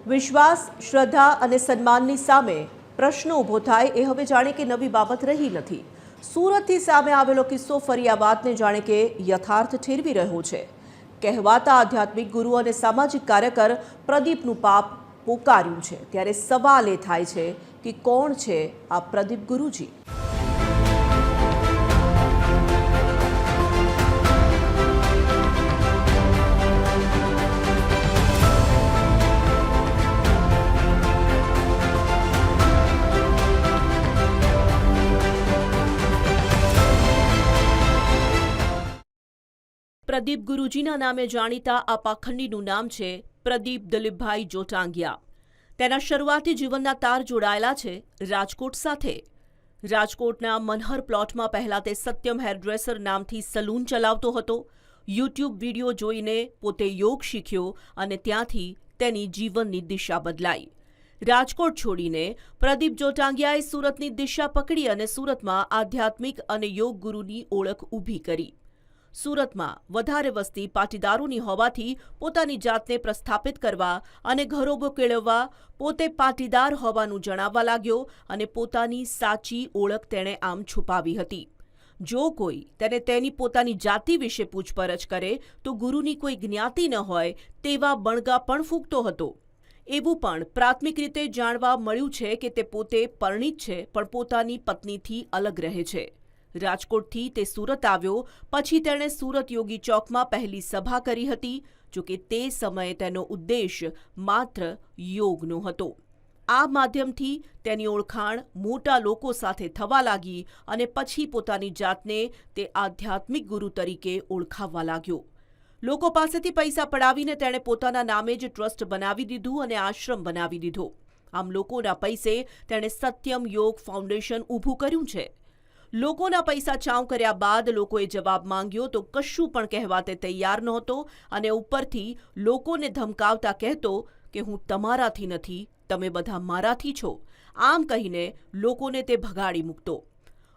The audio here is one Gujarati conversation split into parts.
વિશ્વાસ, શ્રદ્ધા અને સન્માનની સામે પ્રશ્ન ઊભો થાય એ હવે જાણે કે નવી બાબત રહી નથી. સુરતથી સામે આવેલો કિસ્સો ફરી આ વાતને જાણે કે યથાર્થ ઠેરવી રહ્યો છે. કહેવાતા આધ્યાત્મિક ગુરુ અને સામાજિક કાર્યકર પ્રદીપનું પાપ પોકાર્યું છે. ત્યારે સવાલ એ થાય છે કે કોણ છે આ પ્રદીપ ગુરુજી? પ્રદીપ ગુરુજીના નામે જાણીતા આ પાખંડીનું નામ છે પ્રદીપ દિલીપભાઈ જોટાંગિયા. તેના શરૂઆતી જીવનના તાર જોડાયેલા છે રાજકોટ સાથે. રાજકોટના મનહર પ્લોટમાં પહેલા તે સત્યમ હેરડ્રેસર નામથી સલૂન ચલાવતો હતો. યુટ્યુબ વિડીયો જોઈને પોતે યોગ શીખ્યો અને ત્યાંથી તેની જીવનની દિશા બદલાઈ. રાજકોટ છોડીને પ્રદીપ જોટાંગિયાએ સુરતની દિશા પકડી અને સુરતમાં આધ્યાત્મિક અને યોગ ગુરુની ઓળખ ઊભી કરી. સુરતમાં વધારે વસ્તી પાટીદારોની હોવાથી પોતાની જાતને પ્રસ્થાપિત કરવા અને ઘરોબો કેળવવા પોતે પાટીદાર હોવાનું જણાવવા લાગ્યો અને પોતાની સાચી ઓળખ તેણે આમ છુપાવી હતી. જો કોઈ તેને તેની પોતાની જાતિ વિશે પૂછપરછ કરે તો ગુરુની કોઈ જ્ઞાતિ ન હોય તેવા બણગા પણ ફૂંકતો હતો. એવું પણ પ્રાથમિક રીતે જાણવા મળ્યું છે કે તે પોતે પરણિત છે પણ પોતાની પત્નીથી અલગ રહે છે. રાજકોટથી તે સુરત આવ્યો પછી તેણે સુરત યોગી ચોકમાં પહેલી સભા કરી હતી. જોકે તે સમયે તેનો ઉદ્દેશ માત્ર યોગનો હતો. આ માધ્યમથી તેની ઓળખાણ મોટા લોકો સાથે થવા લાગી અને પછી પોતાની જાતને તે આધ્યાત્મિક ગુરુ તરીકે ઓળખાવવા લાગ્યો. લોકો પાસેથી પૈસા પડાવીને તેણે પોતાના નામે જ ટ્રસ્ટ બનાવી દીધું અને આશ્રમ બનાવી દીધો. આમ લોકોના પૈસે તેણે સત્યમ યોગ ફાઉન્ડેશન ઊભું કર્યું છે. લોકોના પૈસા ચાઉં કર્યા બાદ લોકોએ જવાબ માંગ્યો તો કશું પણ કહેવા તે તૈયાર નહોતો અને ઉપરથી લોકોને ધમકાવતા કહેતો કે હું તમારાથી નથી, તમે બધા મારાથી છો. આમ કહીને લોકોને તે ભગાડી મૂકતો.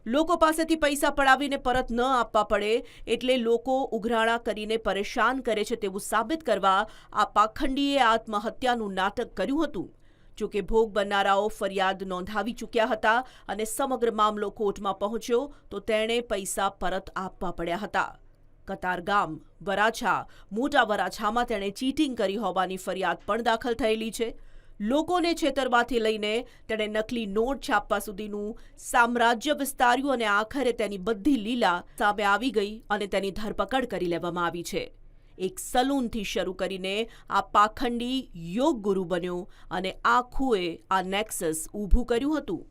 લોકો પાસેથી પૈસા પડાવીને પરત ન આપવા પડે એટલે લોકો ઉઘરાણા કરીને પરેશાન કરે છે તેવું સાબિત કરવા આ પાખંડીએ આત્મહત્યાનું નાટક કર્યું હતું. જોકે ભોગ બનનારાઓ ફરિયાદ નોંધાવી ચૂક્યા હતા અને સમગ્ર મામલો કોર્ટમાં પહોંચ્યો તો તેણે પૈસા પરત આપવા પડ્યા હતા. કતારગામ, વરાછા, મોટા વરાછામાં તેણે ચીટિંગ કરી હોવાની ફરિયાદ પણ દાખલ થયેલી છે. લોકોને છેતરવાથી લઈને તેણે નકલી નોટ છાપવા સુધીનું સામ્રાજ્ય વિસ્તાર્યું અને આખરે તેની બધી લીલા સામે આવી ગઈ અને તેની ધરપકડ કરી લેવામાં આવી છે. એક સલૂનથી શરૂ કરીને આ પાખંડી યોગ ગુરુ બન્યો અને આખુંએ આ નેક્સસ ઊભું કર્યું હતું.